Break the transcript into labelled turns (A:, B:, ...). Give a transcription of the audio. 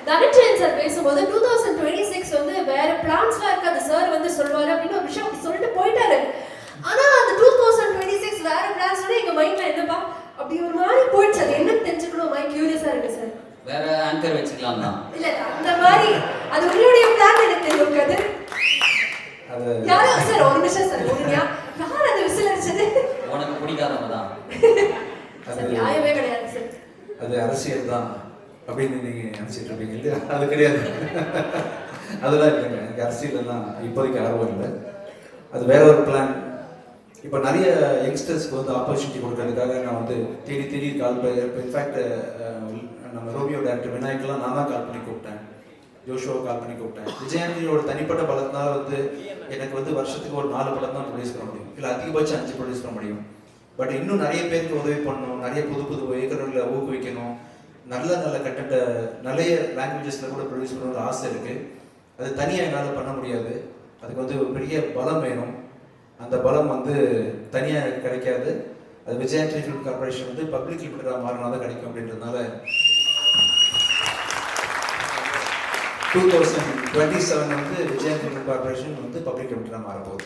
A: Dhananjayan sir பேசும்போது 2026 வந்து வேற பிளான்ஸ்லாம் இருக்காது சார் வந்து சொல்வாரு அப்படின்னு ஒரு விஷயம் சொல்லிட்டு போயிட்டாரு. ஆனா அந்த 2026 வேற பிளான்ஸோட எங்க மைண்ட்ல என்னப்பா அப்படி ஒரு மாதிரி போயிடுச்சு. அது என்னன்னு தெரிஞ்சுக்கணும் மாதிரி கியூரியஸா இருக்கு சார்.
B: வேற ஆங்கர் வச்சுக்கலாம் தான்.
A: இல்ல அந்த மாதிரி அது உங்களுடைய பிளான் எனக்கு தெரியும் கது.
C: அது
A: யாரோ சார் ஒரு நிமிஷம் சார் யார் அது விசில் அடிச்சது?
B: உனக்கு பிடிக்காதவங்க தான்.
A: அது நியாயமே கிடையாது சார்.
C: அது அரசியல் தான் அப்படின்னு நீங்க நினைச்சிட்டு இருப்பீங்க இல்லையா? அது கிடையாது. அதெல்லாம் இல்லைங்க. எனக்கு அரசியல்லாம் இப்போதைக்கு ஆர்வம் இல்லை. அது வேற ஒரு பிளான். இப்போ நிறைய யங்ஸ்டர்ஸ்க்கு வந்து ஆப்பர்ச்சுனிட்டி கொடுக்கறதுக்காக நான் வந்து தேடி தேடி கால் பண்ணி, இன்ஃபேக்ட் நம்ம ரோமியோ டேரக்டர் விநாயக்கெல்லாம் நான் தான் கால் பண்ணி கூப்பிட்டேன், ஜோஷோவை கால் பண்ணி கூப்பிட்டேன். விஜயாண்டியோட தனிப்பட்ட பலத்தினால வந்து எனக்கு வந்து வருஷத்துக்கு ஒரு 4 படம் தான் ப்ரொடியூஸ் பண்ண முடியும், இல்லை அதிகபட்சம் 5 ப்ரொடியூஸ் பண்ண முடியும். பட் இன்னும் நிறைய பேருக்கு உதவி பண்ணணும், நிறைய புது புது இயக்குநர்களை ஊக்குவிக்கணும், நல்ல நல்ல கண்டென்ட்டை நிறைய லாங்குவேஜஸில் கூட ப்ரொடியூஸ் பண்ண ஒரு ஆசை இருக்குது. அது தனியாக என்னால் பண்ண முடியாது. அதுக்கு வந்து ஒரு பெரிய பலம் வேணும். அந்த பலம் வந்து தனியாக கிடைக்காது. அது விஜயாண்டி ஃபிலிம் கார்பரேஷன் வந்து பப்ளிக் லிமிட்டடாக மாறினா தான் கிடைக்கும். அப்படின்றதுனால 2027 வந்து விஜயாண்டி ஃபிலிம் கார்பரேஷன் வந்து பப்ளிக் லிமிட்டடாக மாறப்போகுது.